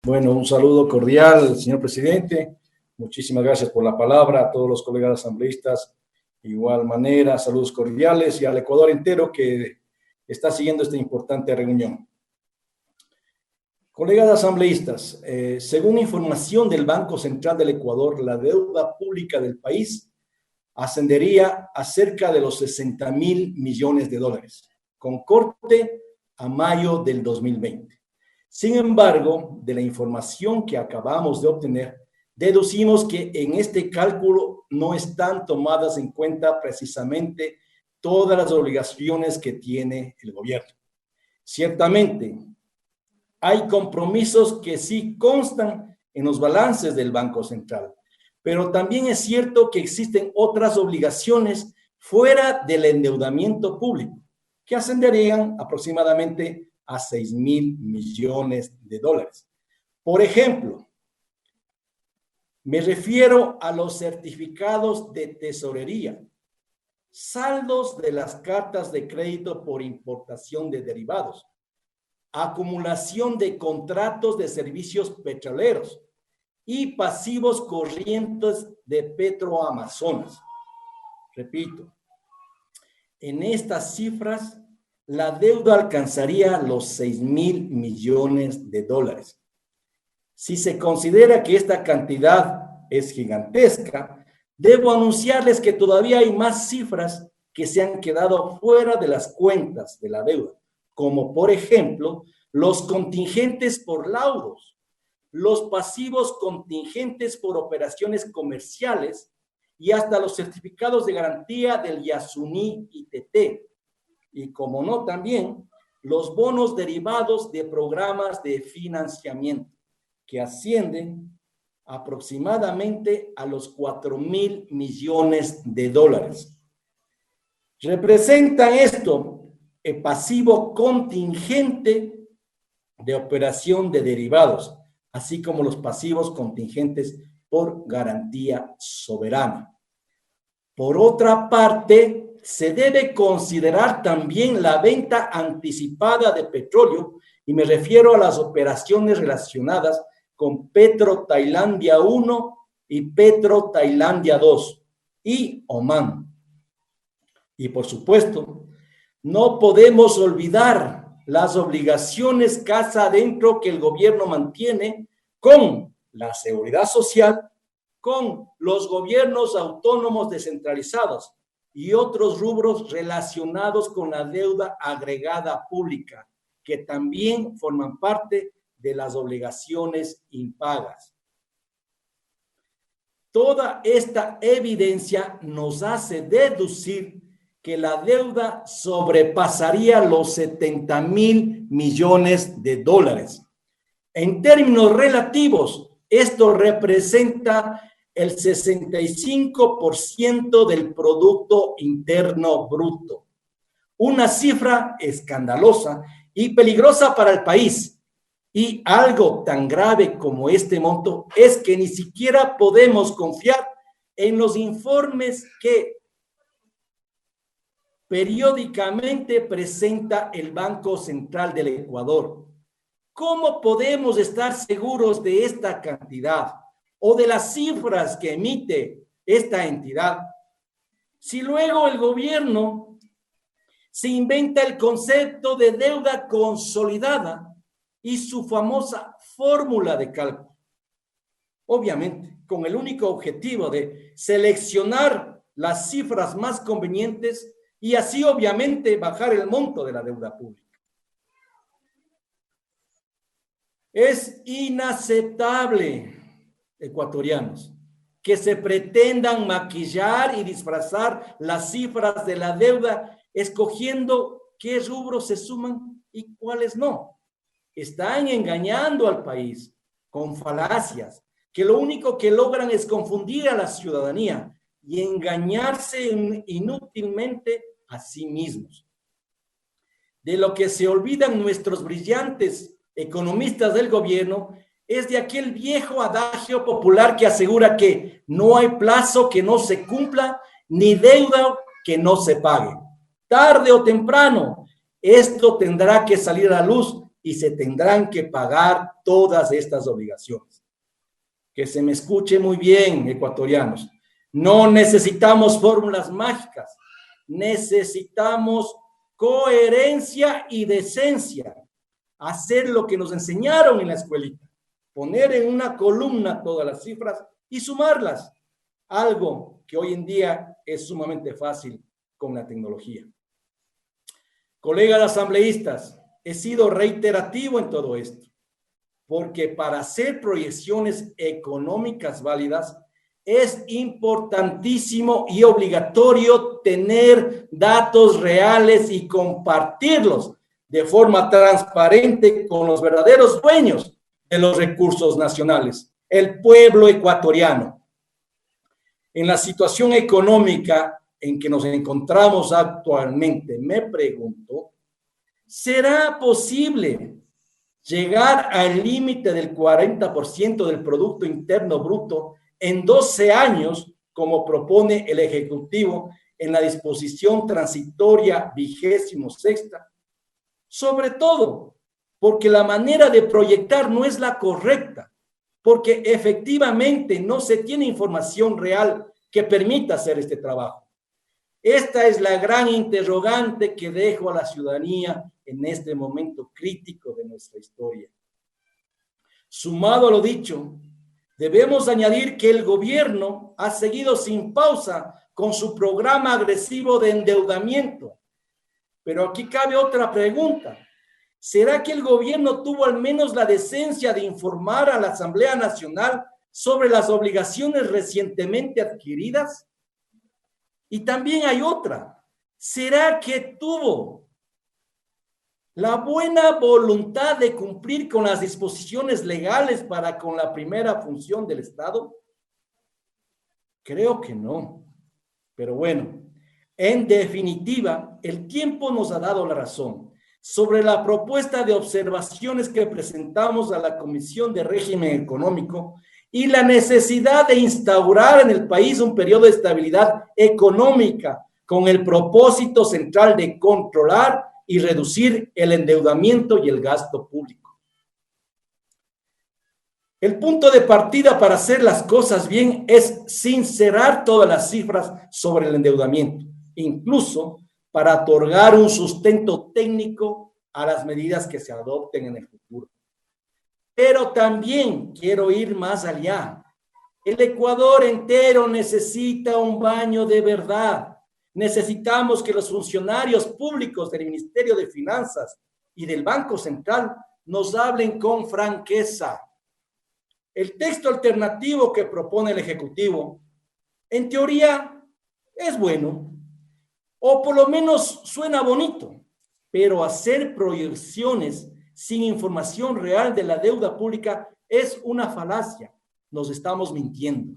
Bueno, un saludo cordial, señor presidente. Muchísimas gracias por la palabra a todos los colegas asambleístas. De igual manera, saludos cordiales y al Ecuador entero que está siguiendo esta importante reunión. Colegas asambleístas, según información del Banco Central del Ecuador, la deuda pública del país ascendería a cerca de los 60.000 millones de dólares, con corte a mayo del 2020. Sin embargo, de la información que acabamos de obtener, deducimos que en este cálculo no están tomadas en cuenta precisamente todas las obligaciones que tiene el gobierno. Ciertamente, hay compromisos que sí constan en los balances del Banco Central, pero también es cierto que existen otras obligaciones fuera del endeudamiento público, que ascenderían aproximadamente a 6.000 millones de dólares. Por ejemplo, me refiero a los certificados de tesorería, saldos de las cartas de crédito por importación de derivados, acumulación de contratos de servicios petroleros y pasivos corrientes de Petroamazonas. Repito, en estas cifras, la deuda alcanzaría los 6.000 millones de dólares. Si se considera que esta cantidad es gigantesca, debo anunciarles que todavía hay más cifras que se han quedado fuera de las cuentas de la deuda, como por ejemplo los contingentes por laudos, los pasivos contingentes por operaciones comerciales y hasta los certificados de garantía del Yasuní ITT. Y como no, también los bonos derivados de programas de financiamiento, que ascienden aproximadamente a los 4.000 millones de dólares. Representa esto el pasivo contingente de operación de derivados, así como los pasivos contingentes por garantía soberana. Por otra parte, se debe considerar también la venta anticipada de petróleo, y me refiero a las operaciones relacionadas con Petro Tailandia 1 y Petro Tailandia 2 y Oman. Y por supuesto, no podemos olvidar las obligaciones casa adentro que el gobierno mantiene con la seguridad social, con los gobiernos autónomos descentralizados y otros rubros relacionados con la deuda agregada pública, que también forman parte de las obligaciones impagas. Toda esta evidencia nos hace deducir que la deuda sobrepasaría los 70.000 millones de dólares. En términos relativos, esto representa el 65% del Producto Interno Bruto. Una cifra escandalosa y peligrosa para el país. Y algo tan grave como este monto es que ni siquiera podemos confiar en los informes que periódicamente presenta el Banco Central del Ecuador. ¿Cómo podemos estar seguros de esta cantidad o de las cifras que emite esta entidad si luego el gobierno se inventa el concepto de deuda consolidada y su famosa fórmula de cálculo? Obviamente, con el único objetivo de seleccionar las cifras más convenientes y así obviamente bajar el monto de la deuda pública. Es inaceptable, ecuatorianos, que se pretendan maquillar y disfrazar las cifras de la deuda escogiendo qué rubros se suman y cuáles no. Están engañando al país con falacias que lo único que logran es confundir a la ciudadanía y engañarse inútilmente a sí mismos. De lo que se olvidan nuestros brillantes economistas del gobierno es de aquel viejo adagio popular que asegura que no hay plazo que no se cumpla ni deuda que no se pague. Tarde o temprano, esto tendrá que salir a la luz y se tendrán que pagar todas estas obligaciones. Que se me escuche muy bien, ecuatorianos. No necesitamos fórmulas mágicas, necesitamos coherencia y decencia. Hacer lo que nos enseñaron en la escuelita, poner en una columna todas las cifras y sumarlas, algo que hoy en día es sumamente fácil con la tecnología. Colegas asambleístas, he sido reiterativo en todo esto, porque para hacer proyecciones económicas válidas es importantísimo y obligatorio tener datos reales y compartirlos de forma transparente con los verdaderos dueños de los recursos nacionales, el pueblo ecuatoriano. En la situación económica en que nos encontramos actualmente, me pregunto, ¿será posible llegar al límite del 40% del Producto Interno Bruto en 12 años, como propone el Ejecutivo en la disposición transitoria 26ª? Sobre todo, porque la manera de proyectar no es la correcta, porque efectivamente no se tiene información real que permita hacer este trabajo. Esta es la gran interrogante que dejo a la ciudadanía en este momento crítico de nuestra historia. Sumado a lo dicho, debemos añadir que el gobierno ha seguido sin pausa con su programa agresivo de endeudamiento. Pero aquí cabe otra pregunta. ¿Será que el gobierno tuvo al menos la decencia de informar a la Asamblea Nacional sobre las obligaciones recientemente adquiridas? Y también hay otra. ¿Será que tuvo la buena voluntad de cumplir con las disposiciones legales para con la primera función del Estado? Creo que no. Pero bueno, en definitiva, el tiempo nos ha dado la razón sobre la propuesta de observaciones que presentamos a la Comisión de Régimen Económico y la necesidad de instaurar en el país un periodo de estabilidad económica con el propósito central de controlar y reducir el endeudamiento y el gasto público. El punto de partida para hacer las cosas bien es sincerar todas las cifras sobre el endeudamiento, incluso para otorgar un sustento técnico a las medidas que se adopten en el futuro. Pero también quiero ir más allá. El Ecuador entero necesita un baño de verdad. Necesitamos que los funcionarios públicos del Ministerio de Finanzas y del Banco Central nos hablen con franqueza. El texto alternativo que propone el Ejecutivo, en teoría, es bueno, o por lo menos suena bonito, pero hacer proyecciones sin información real de la deuda pública es una falacia. Nos estamos mintiendo.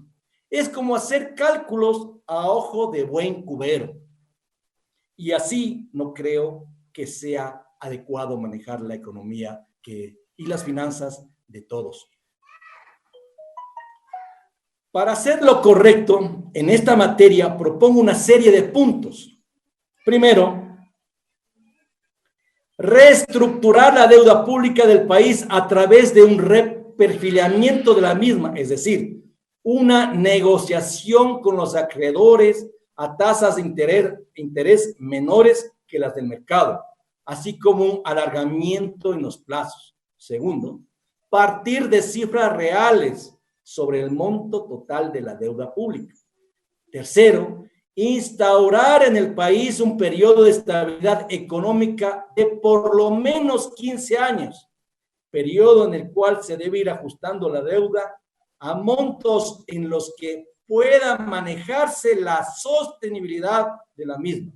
Es como hacer cálculos a ojo de buen cubero. Y así no creo que sea adecuado manejar la economía y las finanzas de todos. Para hacer lo correcto en esta materia, propongo una serie de puntos. Primero, reestructurar la deuda pública del país a través de un reperfilamiento de la misma, es decir, una negociación con los acreedores a tasas de interés menores que las del mercado, así como un alargamiento en los plazos. Segundo, partir de cifras reales sobre el monto total de la deuda pública. Tercero, instaurar en el país un periodo de estabilidad económica de por lo menos 15 años, periodo en el cual se debe ir ajustando la deuda a montos en los que pueda manejarse la sostenibilidad de la misma.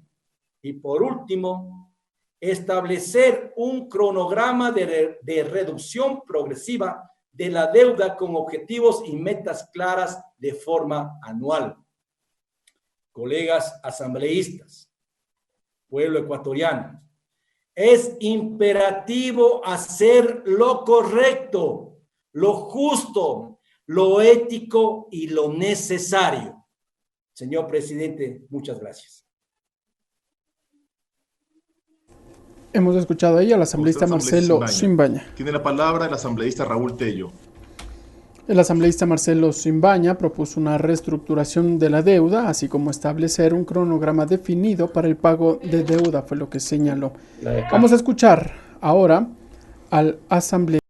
Y por último, establecer un cronograma de reducción progresiva de la deuda con objetivos y metas claras de forma anual. Colegas asambleístas, pueblo ecuatoriano, es imperativo hacer lo correcto, lo justo, lo ético y lo necesario. Señor presidente, muchas gracias. Hemos escuchado ahí al Usted, asambleísta asambleísta Marcelo Simbaña. Tiene la palabra el asambleísta Raúl Tello. El asambleísta Marcelo Simbaña propuso una reestructuración de la deuda, así como establecer un cronograma definido para el pago de deuda, fue lo que señaló. La de acá. Vamos a escuchar ahora al asambleísta